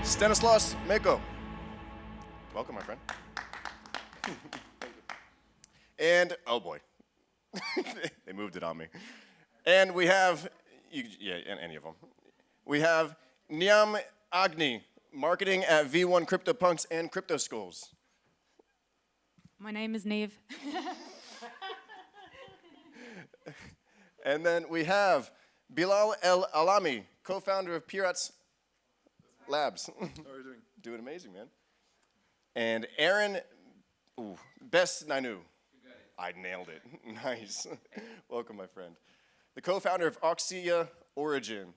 Stanislas, Mako. Welcome, my friend. And, oh boy, they moved it on me. And we have, any of them. We have Niamh, Aughney, marketing at V1 CryptoPunks and CryptoSkulls. My name is Niamh. And then we have Bilal Alamy, co-founder of Pyratzlab. How are you doing? Doing amazing, man. And Aaron Besnainou. I nailed it. Nice. Welcome, my friend. The co-founder of Oxya Origin.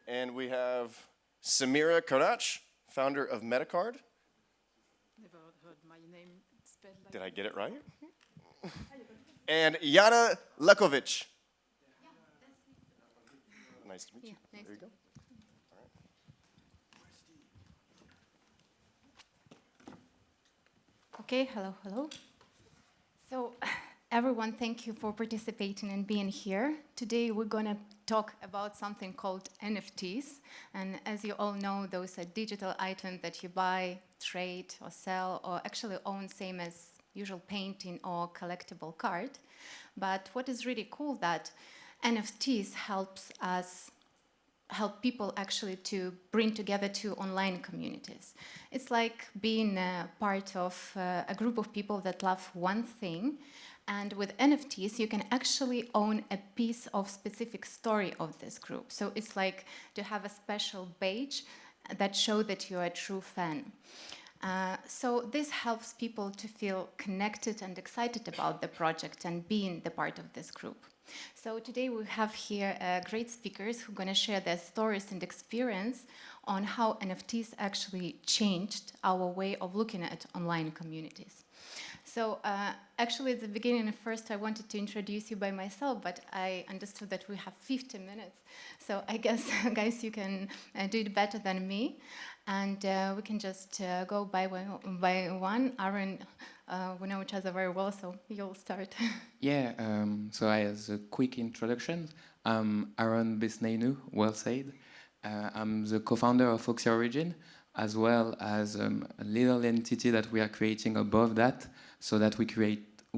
And we have Samira Karrach, founder of Metacard. Never heard my name spelled like Did I get it right? And Yana Levkovich. Nice to meet you. nice There you go. Okay, hello. So, everyone, thank you for participating and being here. Today, we're going to talk about something called NFTs. And as you all know, those are digital items that you buy, trade, or sell, or actually own, same as usual painting or collectible card. But what is really cool that NFTs help people actually to bring together two online communities. It's like being part of a group of people that love one thing, and with NFTs you can actually own a piece of specific story of this group. So it's like to have a special badge that shows that you're a true fan. So this helps people to feel connected and excited about the project and being the part of this group. So today we have here great speakers who are going to share their stories and experience on how NFTs actually changed our way of looking at online communities. So actually at the beginning, at first I wanted to introduce you by myself, but I understood that we have 50 minutes. So I guess, guys, you can do it better than me. And we can just go by one. Aaron, we know each other very well, so you'll start. Yeah, so as a quick introduction, I'm Aaron Besnainou, well said. I'm the co-founder of Oxya Origin, as well as a little entity that we are creating above that, so that we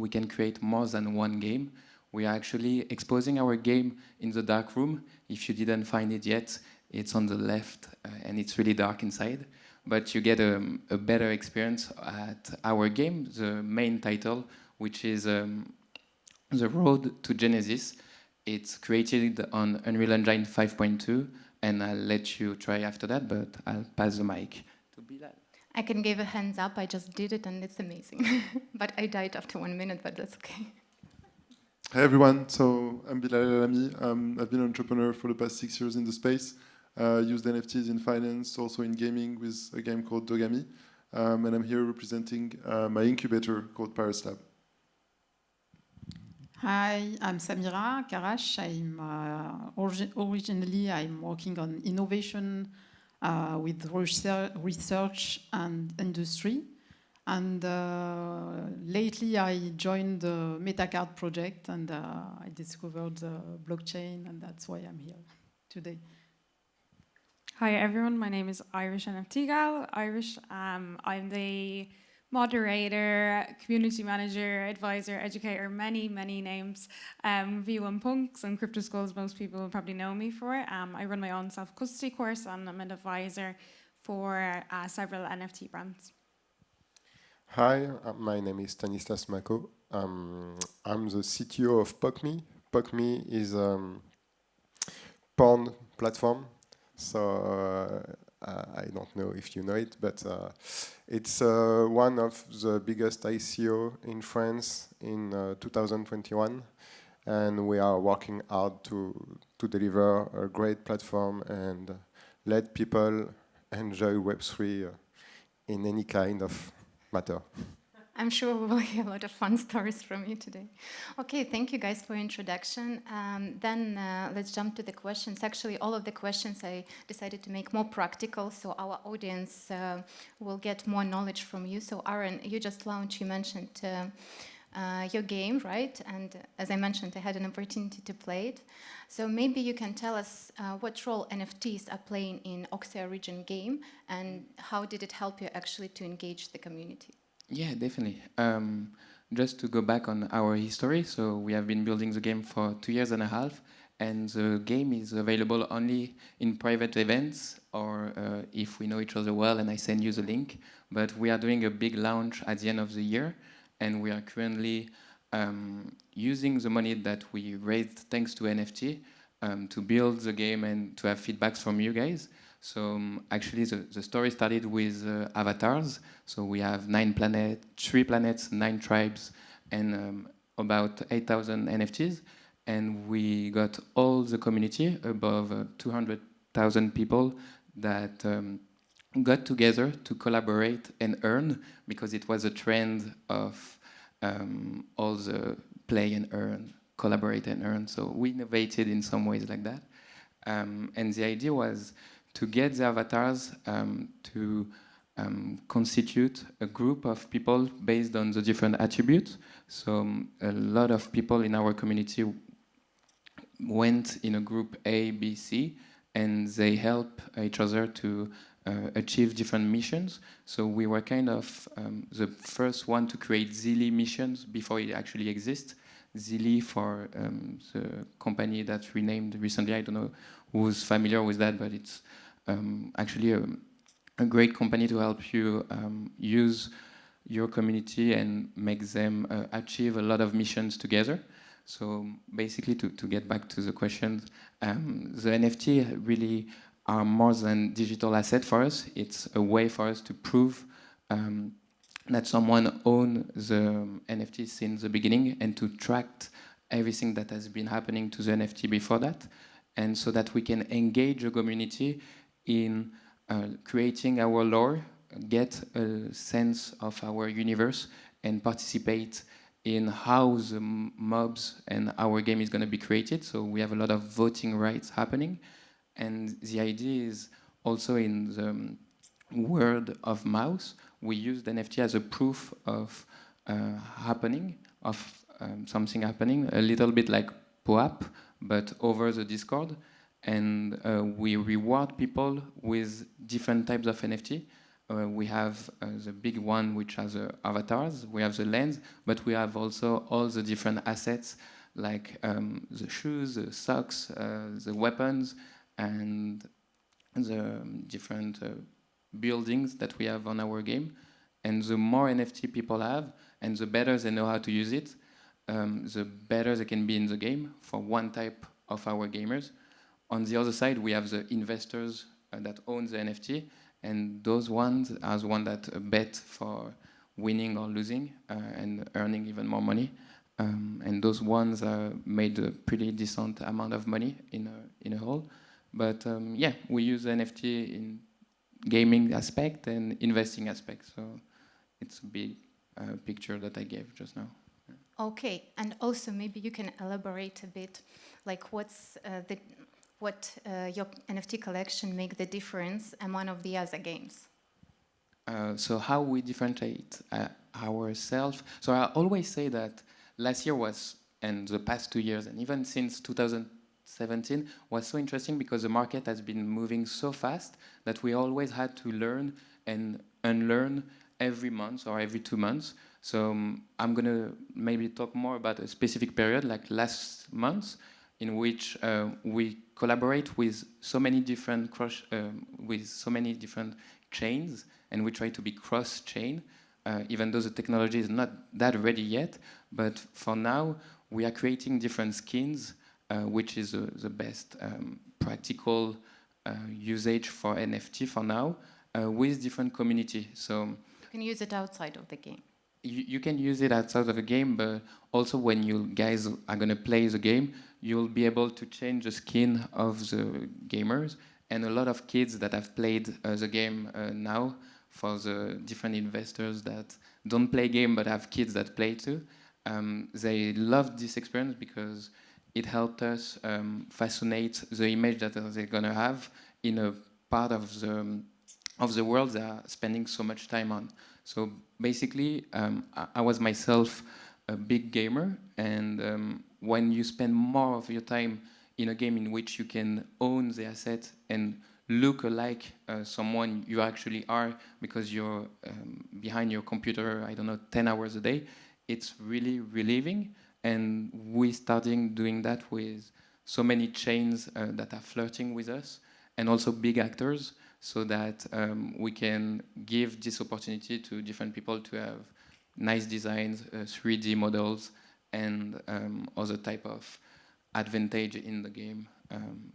can create more than one game. We are actually exposing our game in the dark room. If you didn't find it yet, it's on the left, and it's really dark inside. But you get a better experience at our game, the main title, which is The Road to Genesis. It's created on Unreal Engine 5.2, and I'll let you try after that, but I'll pass the mic to Bilal. I can give a hands up, I just did it and it's amazing. But I died after 1 minute, but that's okay. Hi everyone, so I'm Bilal Alamy. I've been an entrepreneur for the past 6 years in the space. Used NFTs in finance, also in gaming with a game called Oughney. And I'm here representing my incubator called Pyratzlab. Hi, I'm Samira Karrach. Originally I'm working on innovation with research and industry. And lately I joined the Metacard project and I discovered the blockchain, and that's why I'm here today. Hi everyone, my name is Irish NFT Gal. I'm the moderator, community manager, advisor, educator, many names. V1 Punks and CryptoSkulls, most people will probably know me for. I run my own self-custody course and I'm an advisor for several NFT brands. Hi, my name is Stanislas Mako. I'm the CTO of Pokmi. Pokmi is a porn platform. So I don't know if you know it, but it's one of the biggest ICO in France in 2021, and we are working hard to deliver a great platform and let people enjoy Web3 in any kind of matter. I'm sure we will hear a lot of fun stories from you today. Okay, thank you guys for your introduction. Then let's jump to the questions. Actually, all of the questions I decided to make more practical, so our audience will get more knowledge from you. So Aaron, you just launched, you mentioned your game, right? And as I mentioned, I had an opportunity to play it. So maybe you can tell us what role NFTs are playing in Oxya region game, and how did it help you actually to engage the community? Yeah, definitely. Just to go back on our history, so we have been building the game for 2 years and a half, and the game is available only in private events, or if we know each other well and I send you the link. But we are doing a big launch at the end of the year, and we are currently using the money that we raised thanks to NFT to build the game and to have feedbacks from you guys. So actually the story started with avatars. So we have 9 planets, 3 planets, 9 tribes, and about 8,000 NFTs. And we got all the community, above 200,000 people that got together to collaborate and earn, because it was a trend of all the play and earn, collaborate and earn. So we innovated in some ways like that. And the idea was to get the avatars to constitute a group of people based on the different attributes. So a lot of people in our community went in a group A, B, C, and they help each other to achieve different missions. So we were kind of the first one to create Zilli missions before it actually exists. Zilli for the company that renamed recently. I don't know who's familiar with that, but it's actually a great company to help you use your community and make them achieve a lot of missions together. So basically, to get back to the questions, the NFT really are more than digital asset for us. It's a way for us to prove that someone owns the NFT since the beginning, and to track everything that has been happening to the NFT before that, and so that we can engage the community in creating our lore, get a sense of our universe, and participate in how the mobs and our game is going to be created. So we have a lot of voting rights happening. And the idea is also in the word of mouth. We use the NFT as a proof of happening, of something happening, a little bit like POAP, but over the Discord. And we reward people with different types of NFT. We have the big one, which has avatars. We have the lens, but we have also all the different assets, like the shoes, the socks, the weapons, and the different buildings that we have on our game. And the more NFT people have, and the better they know how to use it, the better they can be in the game for one type of our gamers. On the other side, we have the investors that own the NFT, and those ones are the ones that bet for winning or losing and earning even more money. And those ones made a pretty decent amount of money in a whole. But yeah, we use NFT in gaming aspect and investing aspect. So it's a big picture that I gave just now. Okay, and also maybe you can elaborate a bit, like what your NFT collection make the difference among of the other games? So how we differentiate ourselves. So I always say that last year was, and the past 2 years, and even since 2017, was so interesting because the market has been moving so fast that we always had to learn and unlearn every month or every 2 months. So I'm going to maybe talk more about a specific period, like last month, in which we collaborate with so many different chains, and we try to be cross-chain, even though the technology is not that ready yet. But for now, we are creating different skins, which is the best practical usage for NFT for now, with different community. So you can use it outside of the game. You can use it outside of the game, but also when you guys are going to play the game, you'll be able to change the skin of the gamers. And a lot of kids that have played the game now, for the different investors that don't play game but have kids that play too, they loved this experience because it helped us fascinate the image that they're going to have in a part of the world they are spending so much time on. So basically, I was myself a big gamer, and when you spend more of your time in a game in which you can own the asset and look alike someone you actually are because you're behind your computer, I don't know, 10 hours a day, it's really relieving. And we starting doing that with so many chains that are flirting with us, and also big actors, so that we can give this opportunity to different people to have nice designs, 3D models, and other type of advantage in the game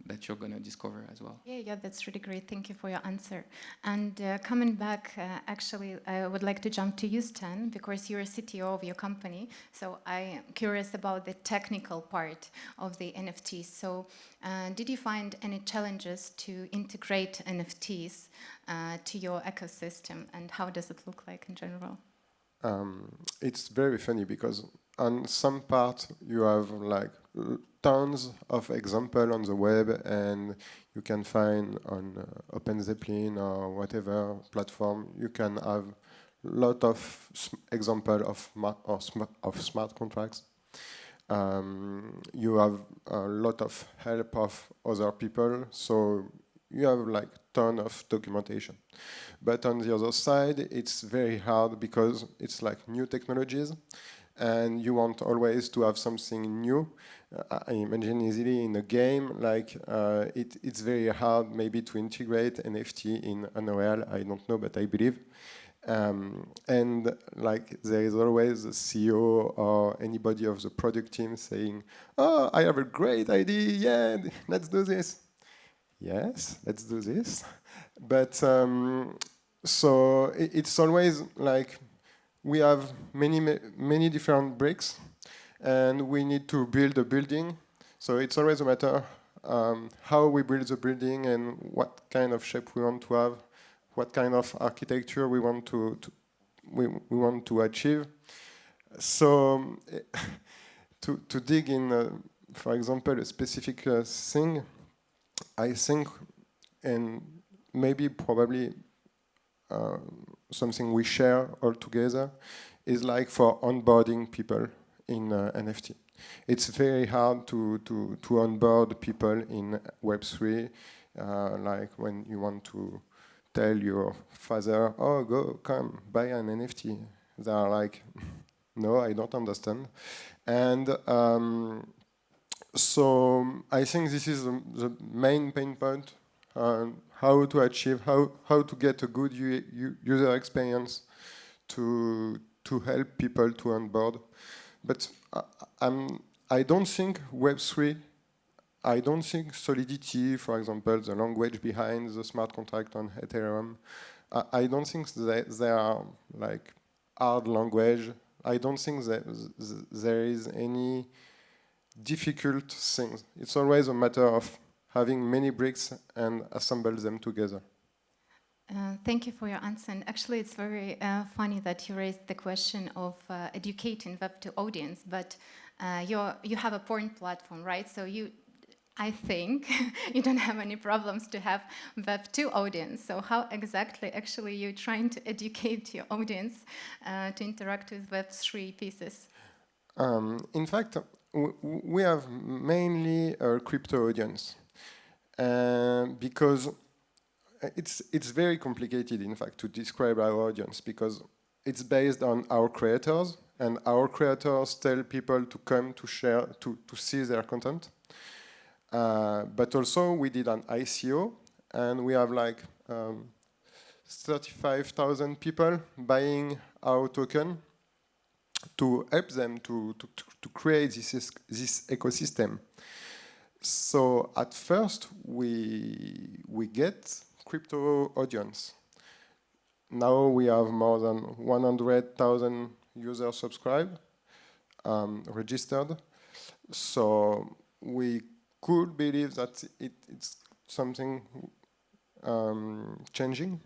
that you're going to discover as well. Yeah, that's really great. Thank you for your answer. And coming back, actually, I would like to jump to you, Stan, because you're a CTO of your company. So I'm curious about the technical part of the NFTs. So did you find any challenges to integrate NFTs to your ecosystem, and how does it look like in general? It's very funny because on some part you have like tons of examples on the web, and you can find on OpenZeppelin or whatever platform, you can have a lot of examples of smart contracts. You have a lot of help of other people, so you have like ton of documentation. But on the other side, it's very hard because it's like new technologies, and you want always to have something new. I imagine easily in a game, like it's very hard maybe to integrate NFT in Unreal. I don't know, but I believe. And like there is always a CEO or anybody of the product team saying, "Oh, I have a great idea. Yeah, let's do this." Yes, let's do this. But so it's always like we have many different bricks, and we need to build a building. So it's always a matter how we build the building and what kind of shape we want to have, what kind of architecture we want to achieve. So to dig in, for example, a specific thing, I think, and maybe probably something we share all together, is like for onboarding people in NFT. It's very hard to onboard people in Web3, like when you want to tell your father, "Oh, come, buy an NFT." They are like, "No, I don't understand." And so I think this is the main pain point, how to achieve, how to get a good user experience to help people to onboard. But I don't think Web3, I don't think Solidity, for example, the language behind the smart contract on Ethereum, I don't think they are like hard language. I don't think that there is any difficult things. It's always a matter of having many bricks and assemble them together. Thank you for your answer. And actually, it's very funny that you raised the question of educating Web2 audience, but you have a porn platform, right? So I think you don't have any problems to have Web2 audience. So how exactly actually you're trying to educate your audience to interact with Web3 pieces? In fact, we have mainly a crypto audience because it's very complicated, in fact, to describe our audience because it's based on our creators, and our creators tell people to come to share, to see their content. But also we did an ICO, and we have like 35,000 people buying our token to help them to create this ecosystem. So at first we get crypto audience. Now we have more than 100,000 users subscribed, registered. So we could believe that it's something changing.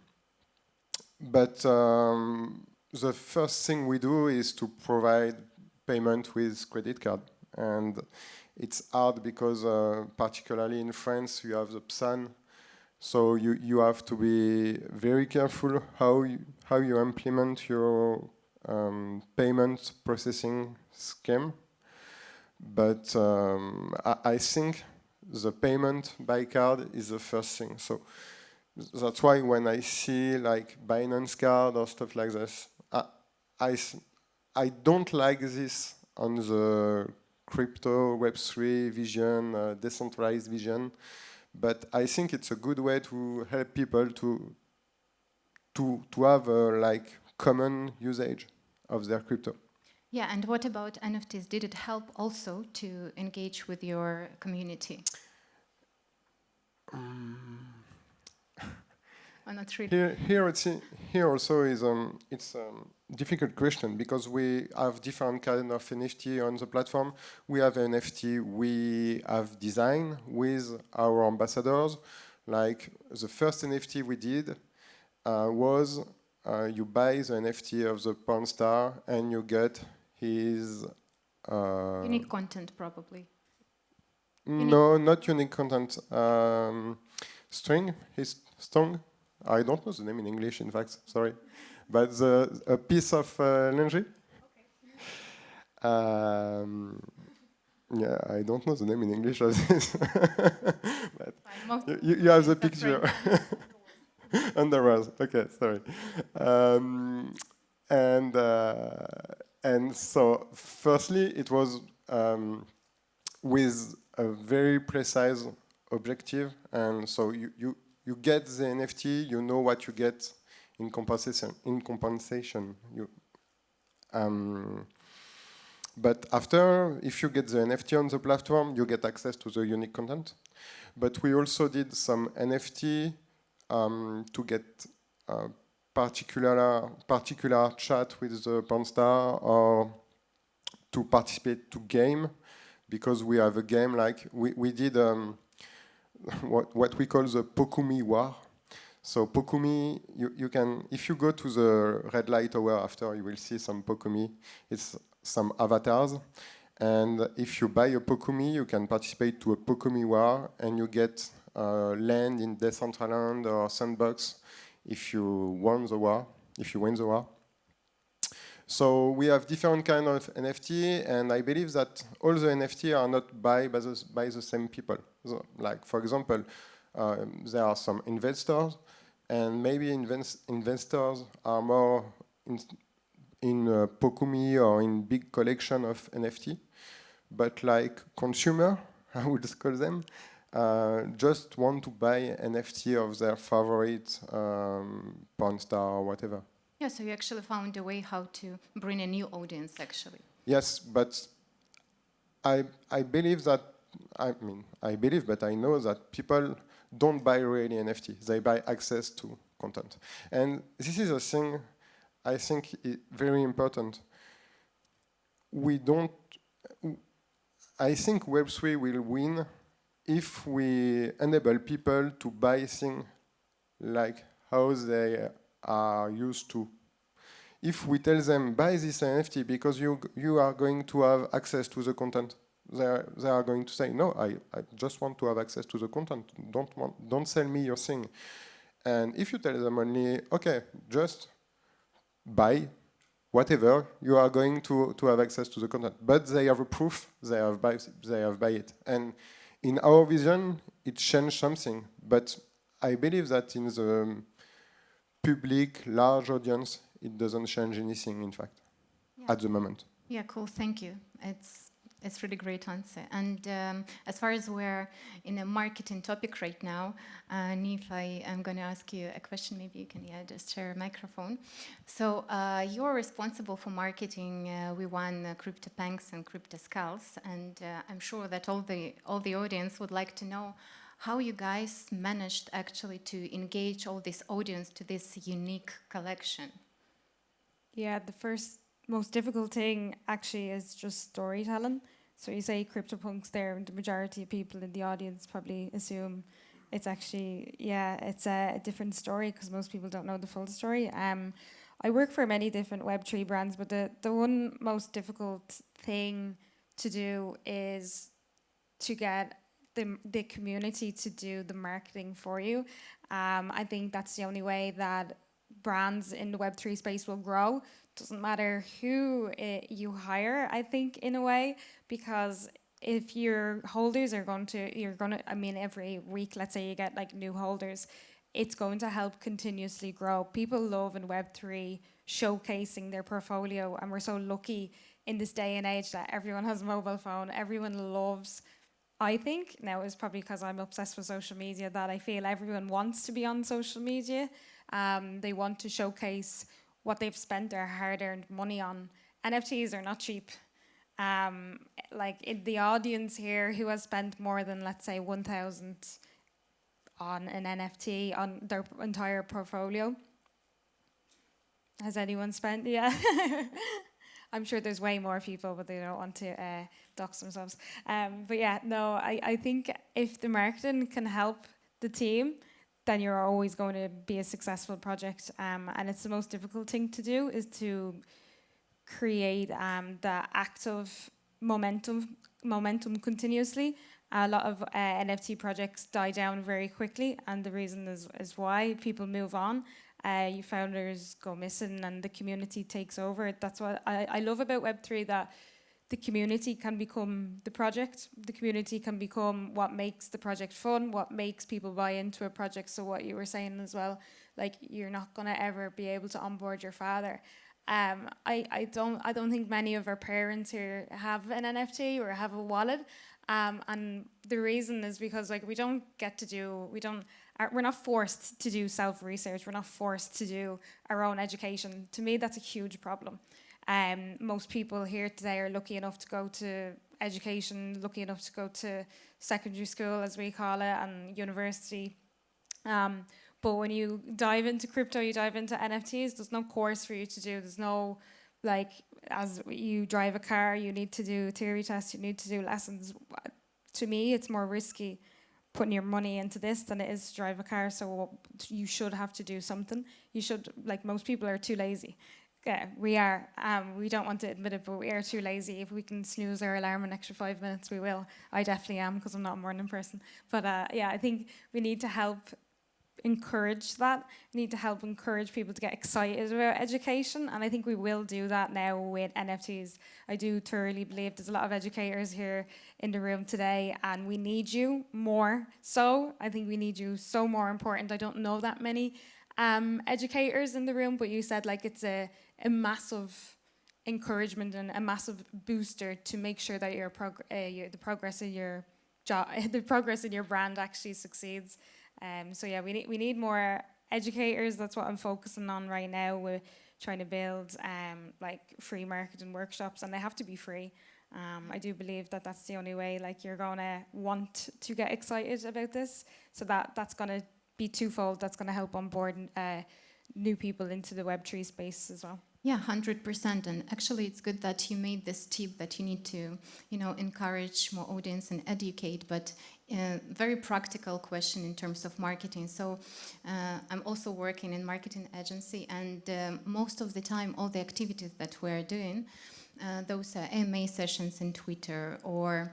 But the first thing we do is to provide payment with credit card. And it's hard because particularly in France, you have the PSAN. So you have to be very careful how you implement your payment processing scheme. But I think the payment by card is the first thing. So that's why when I see like Binance card or stuff like this, I don't like this on the crypto Web3 vision, decentralized vision. But I think it's a good way to help people to have a like common usage of their crypto. Yeah, and what about NFTs? Did it help also to engage with your community? Or not really? Here also is it's a difficult question because we have different kind of NFT on the platform. We have NFT we have designed with our ambassadors. Like the first NFT we did was you buy the NFT of the porn star and you get his Unique content, probably. No, not unique content. String, his string. I don't know the name in English, in fact. Sorry, but a piece of lingerie. Okay. Yeah, I don't know the name in English of this. But you have the picture. Underwear. Okay, sorry. And so, firstly, it was with a very precise objective, and so you get the NFT, you know what you get in compensation. But after, if you get the NFT on the platform, you get access to the unique content. But we also did some NFT to get particular chat with the porn star or to participate to game, because we have a game like we did what we call the Pokmi war. So Pokmi, you can, if you go to the red light tower after, you will see some Pokmi. It's some avatars, and if you buy a Pokmi, you can participate to a Pokmi war, and you get land in Decentraland or Sandbox if you win the war. So we have different kind of NFT, and I believe that all the NFT are not by the same people. So, like, for example, there are some investors, and maybe investors are more in Pokumi or in big collection of NFT, but like consumer, I would call them, just want to buy NFT of their favorite porn star or whatever. Yeah, so you actually found a way how to bring a new audience, actually. Yes, but I believe that, but I know that people don't buy really NFT. They buy access to content. And this is a thing I think is very important. I think Web3 will win if we enable people to buy things like how they are used to. If we tell them, buy this NFT because you are going to have access to the content, they are going to say, no, I just want to have access to the content. Don't sell me your thing. And if you tell them only, okay, just buy whatever, you are going to have access to the content. But they have a proof, they have buy it. And in our vision, it changed something. But I believe that in the public, large audience, it doesn't change anything, in fact, at the moment. Yeah, cool, thank you. It's really great answer. And as far as we're in a marketing topic right now, Niamh, I'm going to ask you a question. Maybe you can just share a microphone. So you're responsible for marketing We Won CryptoPunks and CryptoSkulls, and I'm sure that all the audience would like to know how you guys managed actually to engage all this audience to this unique collection. Yeah, the first most difficult thing actually is just storytelling. So you say CryptoPunks there, and the majority of people in the audience probably assume it's actually, it's a different story because most people don't know the full story. I work for many different Web3 brands, but the one most difficult thing to do is to get the community to do the marketing for you. I think that's the only way that brands in the Web3 space will grow. Doesn't matter who you hire, I think, in a way, because if your holders are I mean, every week, let's say you get like new holders, it's going to help continuously grow. People love in Web3 showcasing their portfolio, and we're so lucky in this day and age that everyone has a mobile phone. Everyone loves, I think, now it's probably because I'm obsessed with social media, that I feel everyone wants to be on social media. They want to showcase what they've spent their hard-earned money on. NFTs are not cheap. Like in the audience here, who has spent more than, let's say, 1,000 on an NFT on their entire portfolio? Has anyone spent? Yeah. I'm sure there's way more people, but they don't want to dox themselves. But yeah, no, I think if the marketing can help the team, then you're always going to be a successful project. And it's the most difficult thing to do, is to create the active momentum continuously. A lot of NFT projects die down very quickly, and the reason is why people move on. You founders go missing and the community takes over. That's what I love about Web3, that the community can become the project. The community can become what makes the project fun, what makes people buy into a project. So what you were saying as well, like, you're not gonna ever be able to onboard your father. I don't think many of our parents here have an NFT or have a wallet. And the reason is because, like, we're not forced to do self-research. We're not forced to do our own education. To me, that's a huge problem. Most people here today are lucky enough to go to education, lucky enough to go to secondary school, as we call it, and university. But when you dive into crypto, you dive into NFTs, there's no course for you to do. There's no, like, as you drive a car, you need to do theory tests, you need to do lessons. To me, it's more risky putting your money into this than it is to drive a car. So you should have to do something. You should, like, most people are too lazy. Yeah, we are. We don't want to admit it, but we are too lazy. If we can snooze our alarm an extra 5 minutes, we will. I definitely am, because I'm not a morning person. But yeah, I think we need to help encourage that. We need to help encourage people to get excited about education, and I think we will do that now with NFTs. I do thoroughly believe there's a lot of educators here in the room today, and we need you more. So I think we need you so more important. I don't know that many educators in the room, but you said, like, it's a massive encouragement and a massive booster to make sure that the progress in your job, the progress in your brand actually succeeds. So yeah, we need more educators. That's what I'm focusing on right now. We're trying to build like free marketing workshops, and they have to be free. I do believe that that's the only way, like, you're gonna want to get excited about this. So that's gonna be twofold. That's gonna help onboard new people into the Web3 space as well. Yeah, 100%. And actually, it's good that you made this tip that you need to, encourage more audience and educate. But very practical question in terms of marketing. So I'm also working in marketing agency, and most of the time, all the activities that we're doing, those are AMA sessions in Twitter or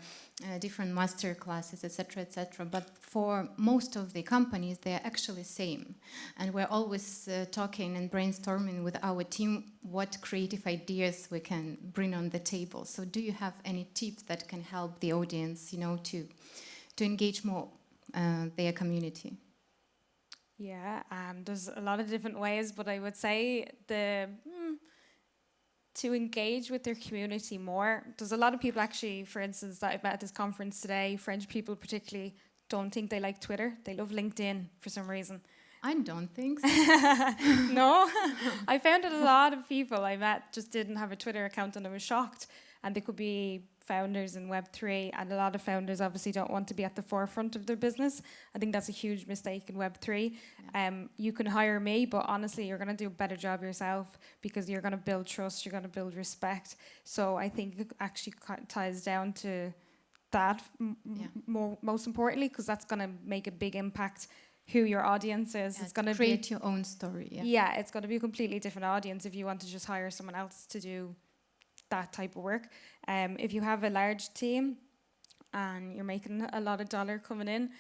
different master classes, etc., etc. But for most of the companies, they are actually same. And we're always talking and brainstorming with our team what creative ideas we can bring on the table. So do you have any tips that can help the audience, to engage more their community? Yeah, there's a lot of different ways, but I would say to engage with their community more. There's a lot of people, actually, for instance, that I've met at this conference today, French people particularly, don't think they like Twitter. They love LinkedIn for some reason. I don't think so. No? I found that a lot of people I met just didn't have a Twitter account, and I was shocked. And they could be founders in Web3, and a lot of founders obviously don't want to be at the forefront of their business. I think that's a huge mistake in Web3. Yeah. You can hire me, but honestly, you're going to do a better job yourself, because you're going to build trust, you're going to build respect. So I think it actually ties down to that most importantly, because that's going to make a big impact who your audience is. Yeah, it's going to create your own story. Yeah, it's going to be a completely different audience if you want to just hire someone else to do that type of work. If you have a large team, and you're making a lot of dollar coming in,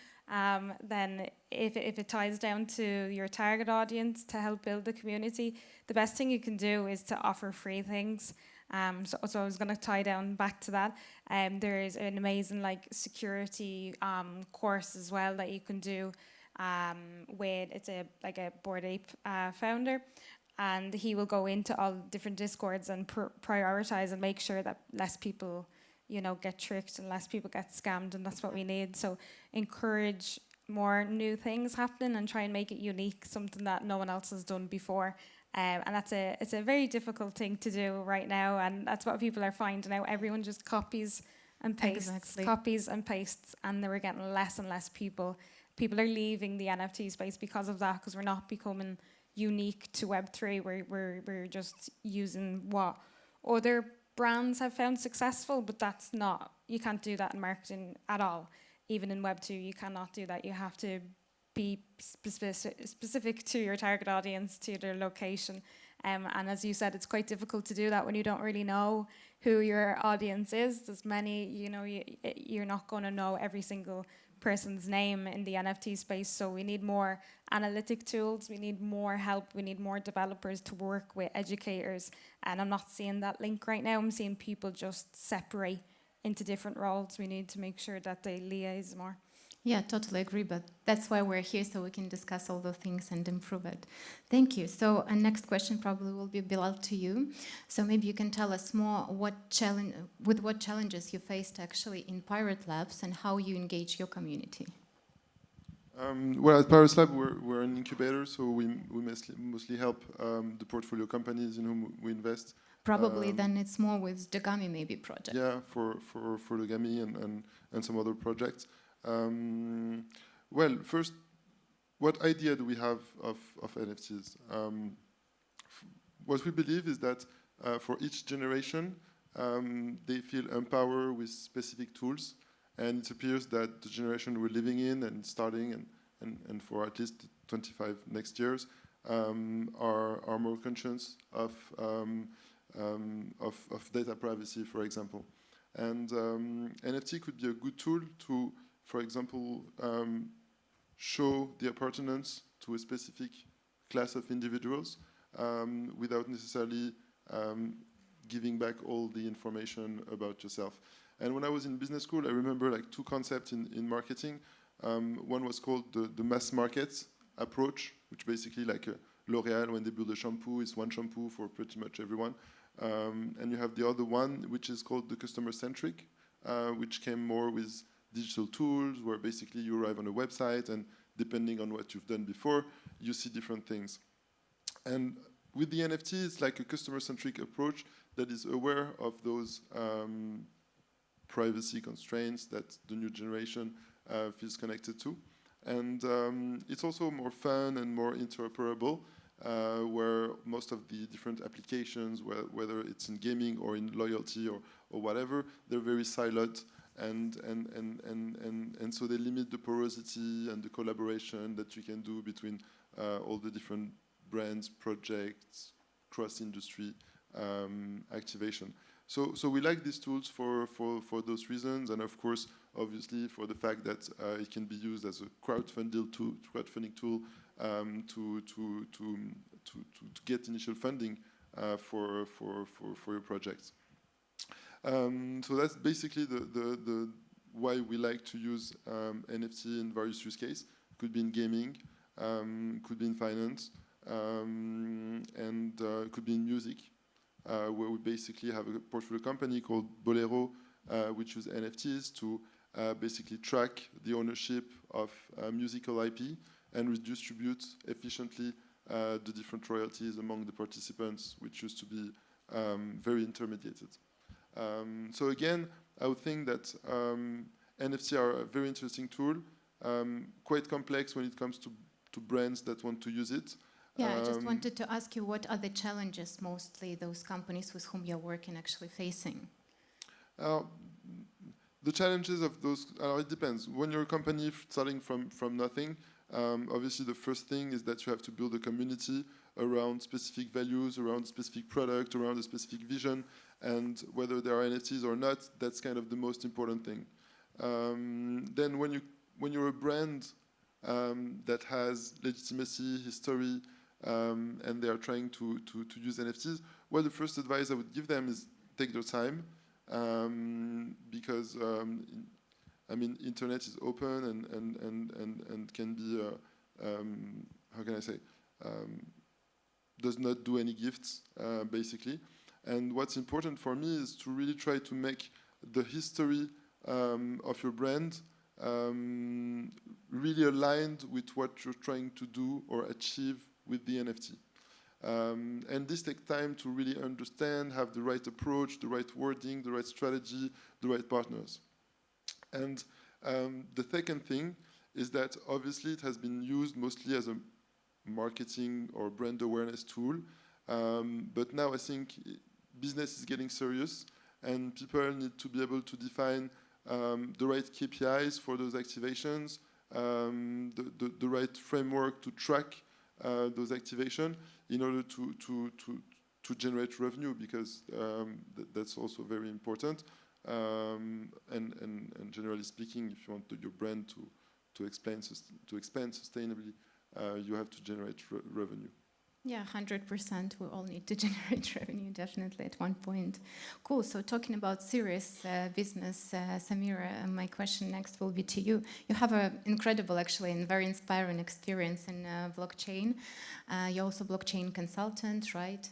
then if it ties down to your target audience to help build the community, the best thing you can do is to offer free things. So I was going to tie down back to that. There is an amazing security course as well that you can do with it's a Bored Ape founder, and he will go into all different discords and prioritize and make sure that less people get tricked and less people get scammed, and that's what we need. So encourage more new things happening and try and make it unique, something that no one else has done before. And it's a very difficult thing to do right now, and that's what people are finding out. Everyone just copies and pastes, copies and pastes, and then we're getting less and less people. People are leaving the NFT space because of that, because we're not becoming unique to Web3. We're just using what other brands have found successful, but that's not, you can't do that in marketing at all. Even in Web2, you cannot do that. You have to be specific to your target audience, to their location. And as you said, it's quite difficult to do that when you don't really know who your audience is. There's many, you're not going to know every single person's name in the NFT space. So we need more analytic tools. We need more help. We need more developers to work with educators. And I'm not seeing that link right now. I'm seeing people just separate into different roles. We need to make sure that they liaise more. Yeah, totally agree, but that's why we're here, so we can discuss all the things and improve it. Thank you. So next question probably will be, Bilal, to you. So maybe you can tell us more what challenges you faced actually in Pyratzlab and how you engage your community. Well, at Pyratzlab, we're an incubator, so we mostly help the portfolio companies in whom we invest. Probably then it's more with Dogami maybe project. Yeah, for Dogami and some other projects. Well, first, what idea do we have of NFTs? What we believe is that for each generation, they feel empowered with specific tools, and it appears that the generation we're living in and starting and for at least 25 next years are more conscious of data privacy, for example. And NFT could be a good tool to, for example, show the appartenance to a specific class of individuals without necessarily giving back all the information about yourself. And when I was in business school, I remember two concepts in marketing. One was called the mass market approach, which basically L'Oréal, when they build a shampoo, is one shampoo for pretty much everyone. And you have the other one, which is called the customer-centric, which came more with digital tools, where basically you arrive on a website, and depending on what you've done before, you see different things. And with the NFT, it's like a customer-centric approach that is aware of those privacy constraints that the new generation feels connected to. And it's also more fun and more interoperable, where most of the different applications, whether it's in gaming or in loyalty or whatever, they're very siloed, and so they limit the porosity and the collaboration that you can do between all the different brands, projects, cross-industry activation. So we like these tools for those reasons, and of course, obviously, for the fact that it can be used as a crowdfunding tool to get initial funding for your projects. So that's basically the why we like to use NFT in various use cases. Could be in gaming, could be in finance, and could be in music, where we basically have a portfolio company called Bolero, which uses NFTs to basically track the ownership of musical IP and redistribute efficiently the different royalties among the participants, which used to be very intermediated. So again, I would think that NFT are a very interesting tool, quite complex when it comes to brands that want to use it. Yeah, I just wanted to ask you, what are the challenges mostly those companies with whom you're working actually facing? The challenges of those, it depends. When you're a company starting from nothing, obviously the first thing is that you have to build a community around specific values, around specific product, around a specific vision, and whether there are NFTs or not, that's kind of the most important thing. Then when you're a brand that has legitimacy, history, and they are trying to use NFTs, well, the first advice I would give them is take their time, because I mean, internet is open and can be how can I say, does not do any gifts, basically. And what's important for me is to really try to make the history of your brand really aligned with what you're trying to do or achieve with the NFT. And this takes time to really understand, have the right approach, the right wording, the right strategy, the right partners. And the second thing is that obviously it has been used mostly as a marketing or brand awareness tool. But now I think business is getting serious and people need to be able to define the right KPIs for those activations, the right framework to track those activations in order to generate revenue, because that's also very important. And generally speaking, if you want your brand to expand sustainably, you have to generate revenue. Yeah, 100%. We all need to generate revenue, definitely, at one point. Cool. So talking about serious business, Samira, my question next will be to you. You have an incredible, actually, and very inspiring experience in blockchain. You're also a blockchain consultant, right?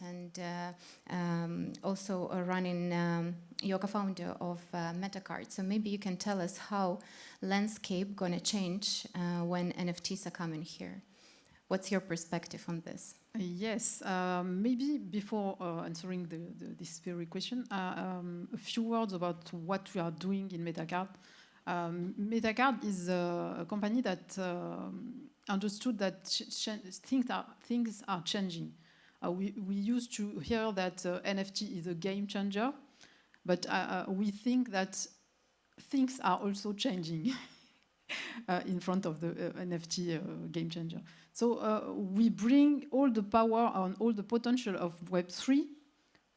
And also running, you're co-founder of Metacard. So maybe you can tell us how landscape going to change when NFTs are coming here. What's your perspective on this? Yes, maybe before answering this very question, a few words about what we are doing in Metacard. Metacard is a company that understood that things are changing. We used to hear that NFT is a game changer, but we think that things are also changing in front of the NFT game changer. So we bring all the power and all the potential of Web3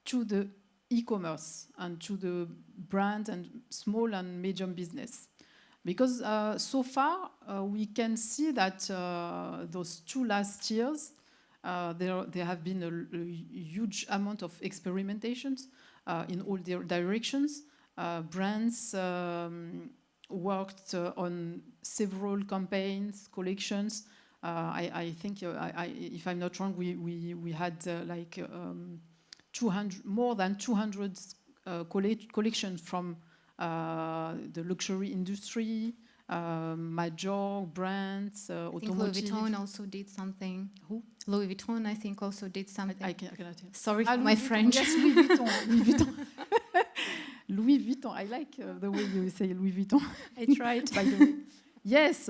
to the e-commerce and to the brand and small and medium business. Because so far, we can see that those 2 last years, there have been a huge amount of experimentations in all their directions. Brands worked on several campaigns, collections. I think, if I'm not wrong, we had like 200, more than 200 collections from the luxury industry, major brands, automotive. I think Louis Vuitton also did something. Who? Louis Vuitton, I think, also did something. I cannot tell. Sorry for my French. Yes, Louis Vuitton. Louis Vuitton. Louis Vuitton. I like the way you say Louis Vuitton. I tried. By the way. Yes,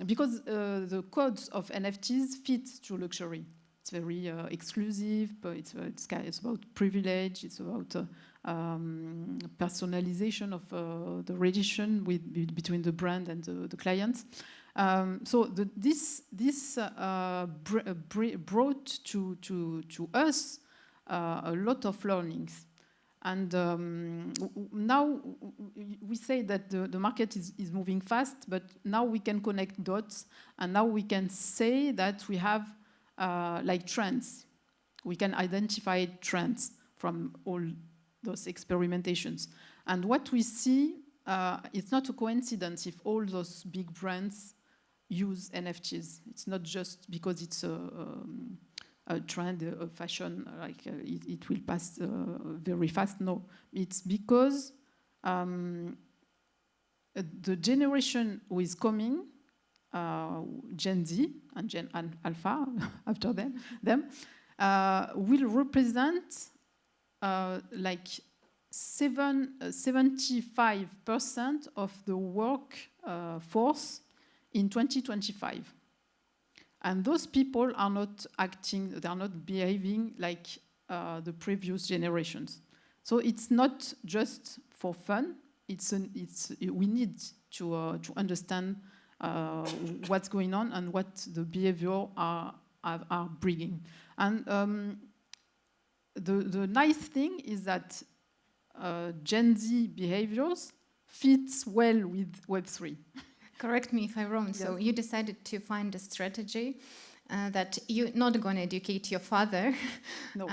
because the codes of NFTs fit to luxury. It's very exclusive, but it's about privilege. It's about personalization of the relation between the brand and the client. So this brought to us a lot of learnings. And now we say that the market is moving fast, but now we can connect dots, and now we can say that we have like trends. We can identify trends from all those experimentations. And what we see, it's not a coincidence if all those big brands use NFTs. It's not just because it's a trend, a fashion, like it will pass very fast. No, it's because the generation who is coming, Gen Z and Gen Alpha after them will represent like 75% of the workforce in 2025. And those people are not acting, they are not behaving like the previous generations. So it's not just for fun. We need to understand what's going on and what the behavior are bringing. And the nice thing is that Gen Z behaviors fits well with Web3. Correct me if I'm wrong. So you decided to find a strategy that you're not going to educate your father, No.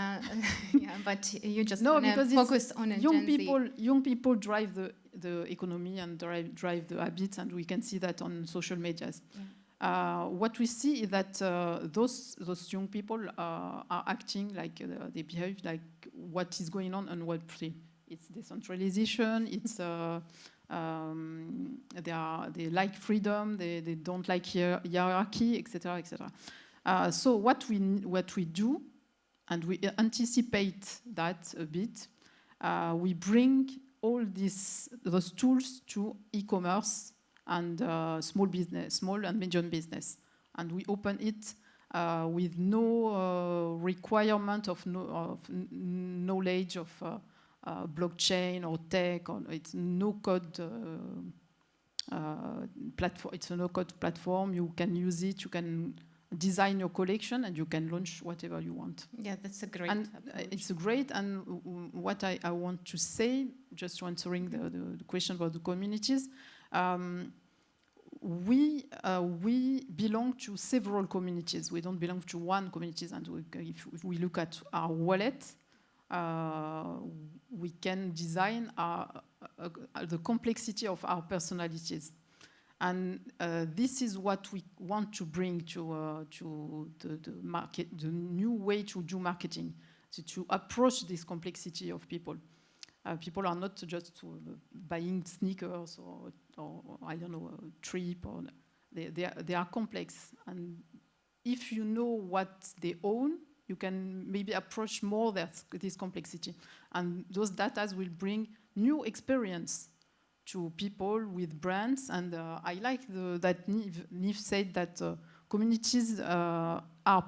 but you just No, want to because focus on a Gen Z. Young people drive the economy and drive the habits, and we can see that on social medias. Yeah. What we see is that those young people are acting like they behave like what is going on Web3. It's decentralization. It's they like freedom. They don't like hierarchy, etc., etc. So what we do, and we anticipate that a bit. We bring all those tools to e-commerce and small and medium business, and we open it with no requirement of knowledge of blockchain or tech. It's no code platform. It's a no code platform. You can use it. You can design your collection and you can launch whatever you want. Yeah, that's a great And approach. it's great. And what I want to say, just answering the question about the communities, we belong to several communities. We don't belong to one community. And if we look at our wallet, we can design the complexity of our personalities. And this is what we want to bring to the market, the new way to do marketing, to approach this complexity of people. People are not just buying sneakers or I don't know, a trip. Or they are complex. And if you know what they own, you can maybe approach more this complexity. And those data will bring new experience to people with brands. And I like that Niamh said that communities are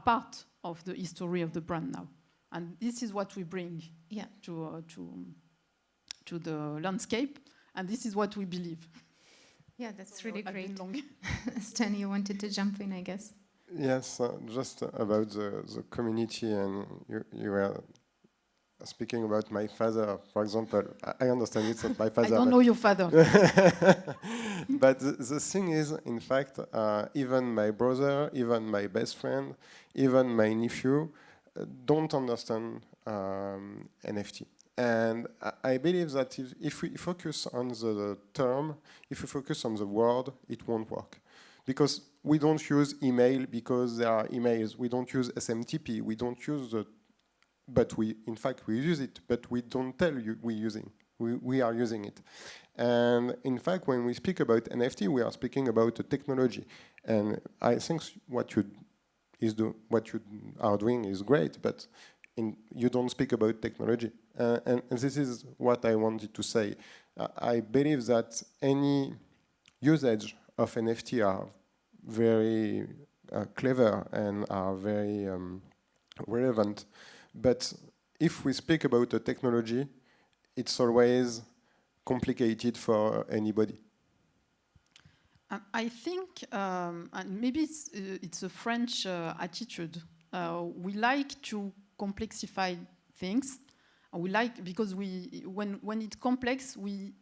part of the history of the brand now. And this is what we bring to the landscape. And this is what we believe. Yeah, that's really I've been great. long. Stan, you wanted to jump in, I guess. Yes, just about the community, and you were speaking about my father, for example. I understand it's not my father. I don't know your father. But the thing is, in fact, even my brother, even my best friend, even my nephew don't understand NFT. And I believe that if we focus on the term, if we focus on the word, it won't work. Because we don't use email because there are emails. We don't use SMTP. We don't use but we use it, but we don't tell you we're using. We are using it. And in fact, when we speak about NFT, we are speaking about a technology. And I think what you are doing is great, but you don't speak about technology. And this is what I wanted to say. I believe that any usage of NFT are very clever and are very relevant. But if we speak about a technology, it's always complicated for anybody. I think, and maybe it's a French attitude. We like to complexify things. We like because when it's complex, we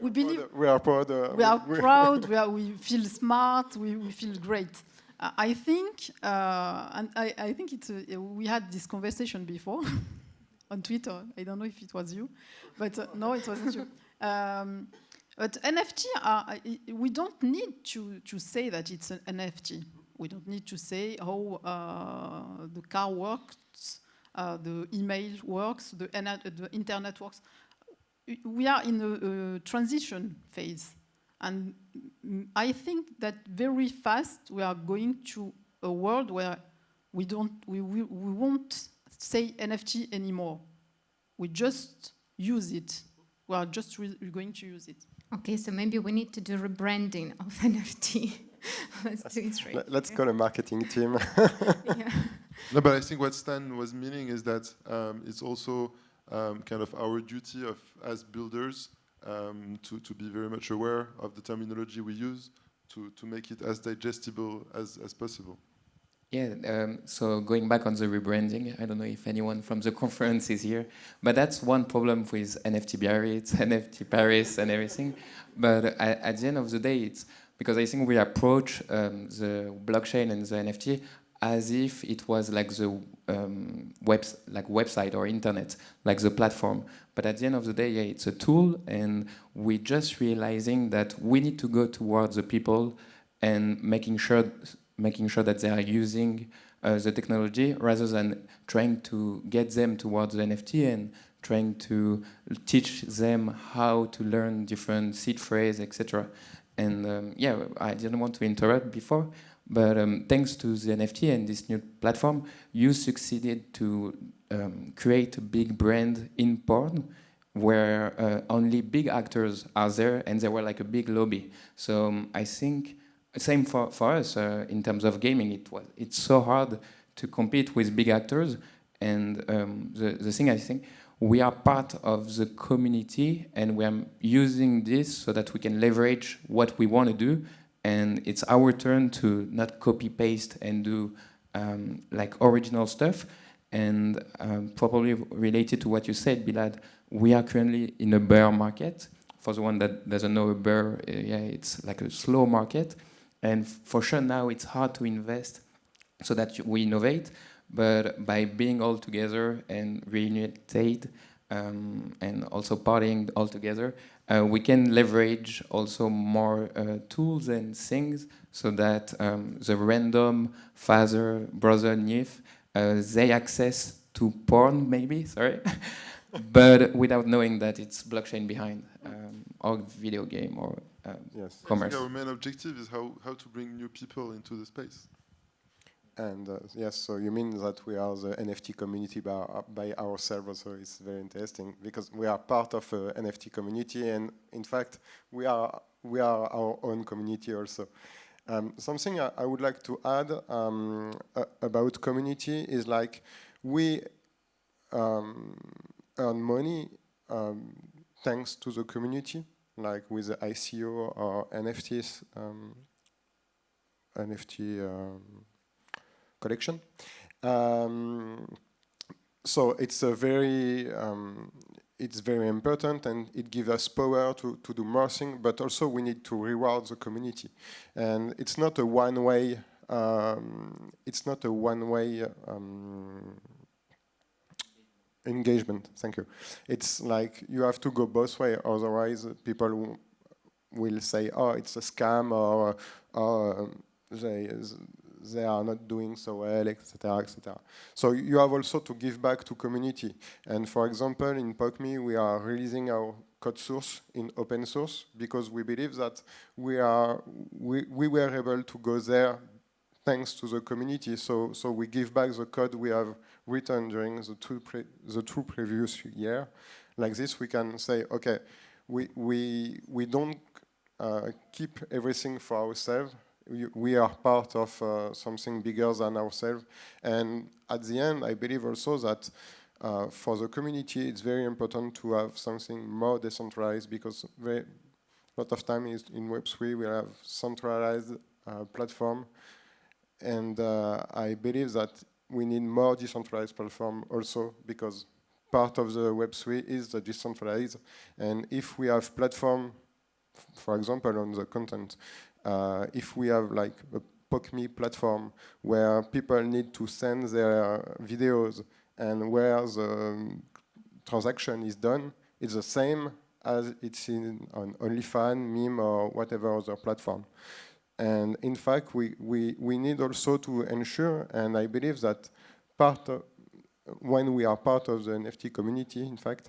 believe we are proud. We are proud. We feel smart. We feel great. I think, and I think we had this conversation before on Twitter. I don't know if it was you, but no, it wasn't you. But NFT, we don't need to say that it's an NFT. We don't need to say how the car works, the email works, the internet works. We are in a transition phase. And I think that very fast we are going to a world where we won't say NFT anymore. We just use it. We are just going to use it. Okay, so maybe we need to do rebranding of NFT. Let's do it right. Let's call a marketing team. Yeah. No, but I think what Stan was meaning is that it's also kind of our duty as builders to be very much aware of the terminology we use to make it as digestible as possible. Yeah, so going back on the rebranding, I don't know if anyone from the conference is here, but that's one problem with NFT Biarritz, NFT Paris, and everything. But at the end of the day, it's because I think we approach the blockchain and the NFT as if it was like the website or internet, like the platform. But at the end of the day, yeah, it's a tool, and we're just realizing that we need to go towards the people and making sure that they are using the technology rather than trying to get them towards the NFT and trying to teach them how to learn different seed phrase, etc. And yeah, I didn't want to interrupt before, but thanks to the NFT and this new platform, you succeeded to create a big brand in porn where only big actors are there, and there were like a big lobby. So I think same for us in terms of gaming. It's so hard to compete with big actors, and the thing I think we are part of the community, and we are using this so that we can leverage what we want to do, and it's our turn to not copy paste and do like original stuff. And probably related to what you said, Bilal, we are currently in a bear market. For the one that doesn't know a bear, yeah, it's like a slow market. And for sure now it's hard to invest so that we innovate, but by being all together and reunited and also partying all together, we can leverage also more tools and things so that the random father, brother, Niamh, they access to porn maybe, sorry, but without knowing that it's blockchain behind, or video game or Yes. commerce. I think our main objective is how to bring new people into the space. And yes, so you mean that we are the NFT community by ourselves, so it's very interesting because we are part of a NFT community, and in fact, we are our own community also. Something I would like to add about community is like we earn money thanks to the community, like with the ICO or NFTs, NFT collection. So it's it's very important, and it gives us power to do more things, but also we need to reward the community. And it's not a one-way engagement. Thank you. It's like you have to go both ways, otherwise people will say, oh, it's a scam, or they are not doing so well, etc., etc. So you have also to give back to community. And for example, in Pokmi, we are releasing our code source in open source because we believe that we were able to go there thanks to the community. So we give back the code we have written during the two previous year. Like this, we can say, okay, we don't keep everything for ourselves. We are part of something bigger than ourselves. And at the end, I believe also that for the community, it's very important to have something more decentralized, because a lot of time in Web3, we have centralized platform. And I believe that we need more decentralized platform also, because part of the Web3 is the decentralized. And if we have platform, for example, on the content, if we have like a Pokmi platform where people need to send their videos and where the transaction is done, it's the same as it's on OnlyFans, Meme, or whatever other platform. And in fact, we need also to ensure, and I believe that when we are part of the NFT community, in fact,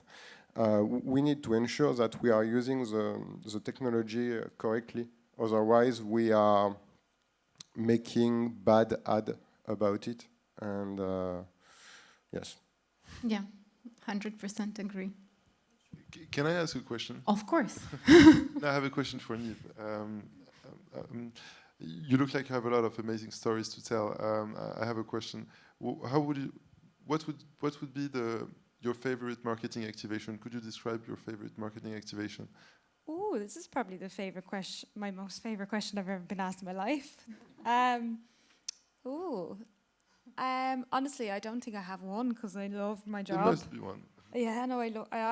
we need to ensure that we are using the technology correctly. Otherwise, we are making bad ad about it. And yes. Yeah, 100% agree. Can I ask a question? Of course. I have a question for Niamh. You look like you have a lot of amazing stories to tell. I have a question. What would be your favorite marketing activation? Could you describe your favorite marketing activation? Oh, this is probably the favorite question, my most favorite question I've ever been asked in my life. Ooh. Honestly, I don't think I have one because I love my There job. must be one. Yeah, no, I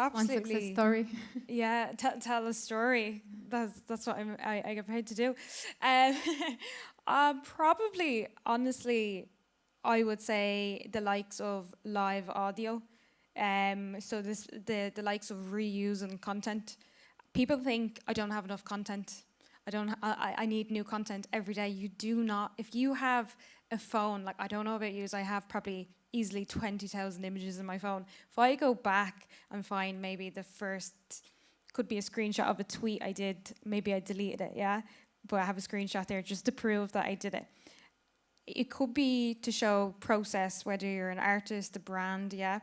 One success absolutely. story. Yeah, tell a story. That's what I get paid to do. Probably, honestly, I would say the likes of live audio. So the likes of reusing content. People think I don't have enough content. I need new content every day. You do not. If you have a phone, like I don't know about you, I have probably easily 20,000 images in my phone. If I go back and find maybe the first, could be a screenshot of a tweet I did, maybe I deleted it, yeah? But I have a screenshot there just to prove that I did it. It could be to show process, whether you're an artist, a brand, yeah?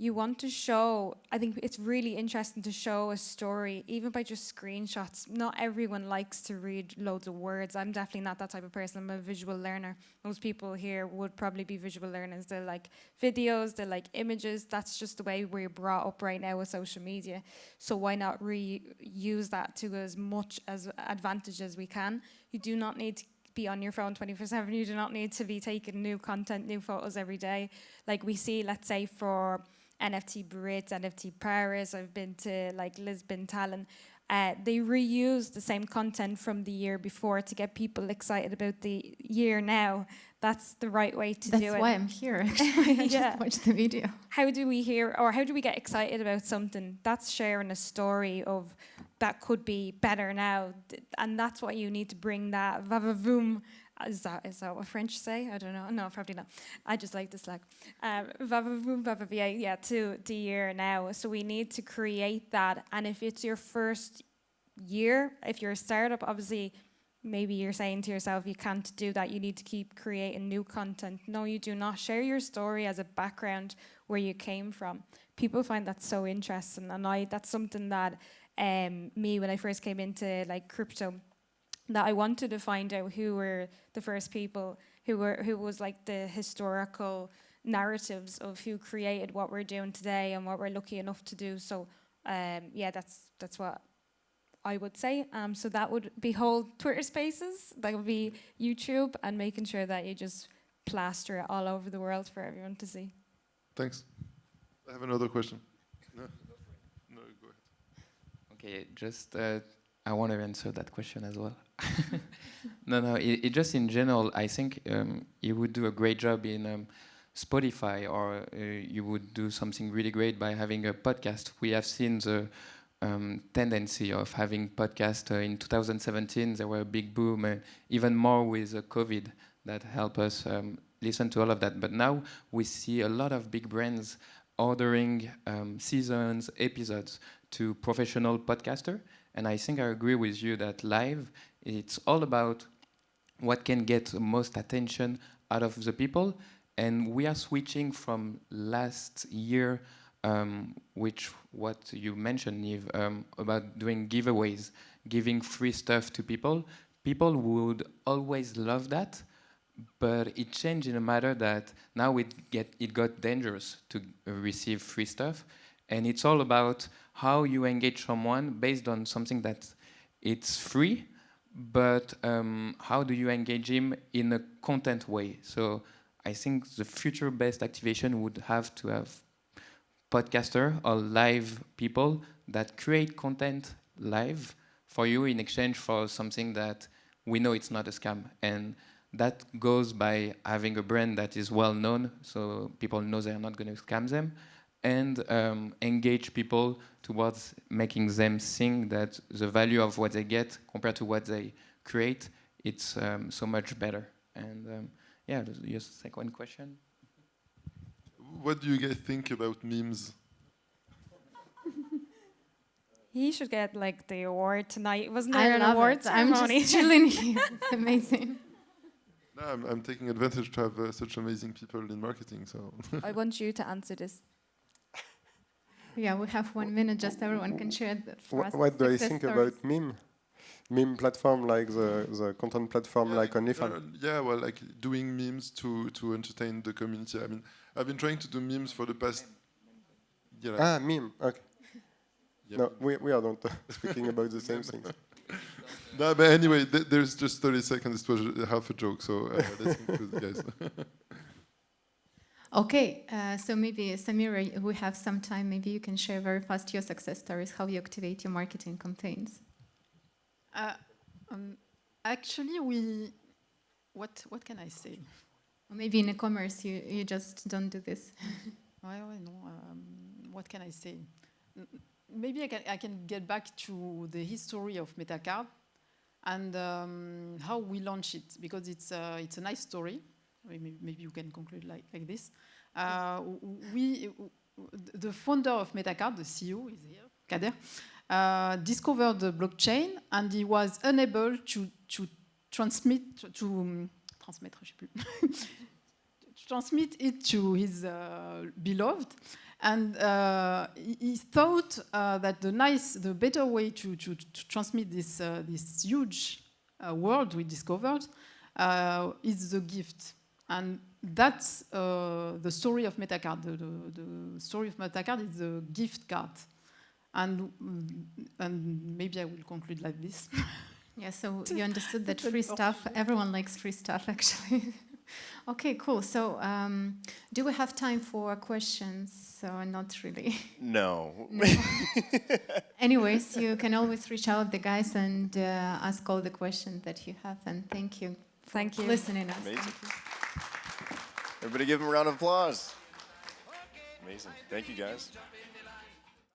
You want to show, I think it's really interesting to show a story, even by just screenshots. Not everyone likes to read loads of words. I'm definitely not that type of person. I'm a visual learner. Most people here would probably be visual learners. They like videos, they like images. That's just the way we're brought up right now with social media. So why not reuse that to as much as advantage as we can? You do not need to be on your phone 24/7. You do not need to be taking new content, new photos every day. Like we see, let's say for NFT Biarritz, NFT Paris, I've been to like Lisbon, Tallinn. They reuse the same content from the year before to get people excited about the year now. That's the right way to do it. That's why I'm here, actually. I just watched the video. How do we hear, or how do we get excited about something? That's sharing a story of that could be better now. And that's what you need to bring that va-va-voom. Is that what French say? I don't know. No, probably not. I just like the slang. Va-va-voom, va-va-via, yeah, to the year now. So we need to create that. And if it's your first year, if you're a startup, obviously, maybe you're saying to yourself, you can't do that. You need to keep creating new content. No, you do not. Share your story as a background where you came from. People find that so interesting. And that's something that me, when I first came into like crypto, that I wanted to find out who were the first people, who was like the historical narratives of who created what we're doing today and what we're lucky enough to do. So yeah, that's what I would say. So that would be whole Twitter Spaces, that would be YouTube, and making sure that you just plaster it all over the world for everyone to see. Thanks. I have another question. No, go ahead. Okay, just I want to answer that question as well. No, it just in general, I think you would do a great job in Spotify, or you would do something really great by having a podcast. We have seen the tendency of having podcasts in 2017. There were a big boom, even more with COVID that helped us listen to all of that. But now we see a lot of big brands ordering seasons, episodes to professional podcasters. And I think I agree with you that live, it's all about what can get the most attention out of the people. And we are switching from last year, which what you mentioned, Niamh, about doing giveaways, giving free stuff to people. People would always love that, but it changed in a matter that now it got dangerous to receive free stuff. And it's all about how you engage someone based on something that it's free, but how do you engage him in a content way? So I think the future best activation would have to have podcaster or live people that create content live for you in exchange for something that we know it's not a scam. And that goes by having a brand that is well known, so people know they're not going to scam them, and engage people towards making them think that the value of what they get compared to what they create, it's so much better. And yeah, your second question. What do you guys think about memes? He should get like the award tonight. Wasn't there an award ceremony? I'm just chilling here. It's amazing. No, I'm taking advantage to have such amazing people in marketing. So I want you to answer this. Yeah, we have 1 minute. Just everyone can share that for us. What do I think about meme? Meme platform like the content platform like OnlyFans? Yeah, well, like doing memes to entertain the community. I mean, I've been trying to do memes for the past. Meme. Okay. Yeah. No, we are not speaking about the same things. No, but anyway, there's just 30 seconds. It was half a joke, so let's conclude, guys. Okay, so maybe Samira, we have some time. Maybe you can share very fast your success stories, how you activate your marketing campaigns. Actually, what can I say? Or maybe in e-commerce, you just don't do this. What can I say? Maybe I can get back to the history of Metacard and how we launched it, because it's a nice story. Maybe you can conclude like this. The founder of Metacard, the CEO, is here, Kader, discovered the blockchain, and he was unable to transmit it to his beloved, and he thought that the better way to transmit this huge world we discovered is the gift. And that's the story of Metacard. The story of Metacard is the gift card. And maybe I will conclude like this. Yeah, so you understood that free stuff, everyone likes free stuff, actually. Okay, cool. So do we have time for questions? So not really. No. Anyways, you can always reach out the guys and ask all the questions that you have. And thank you. Thank you. Listening us. Amazing. Thank you. Everybody give him a round of applause. Amazing. Thank you, guys.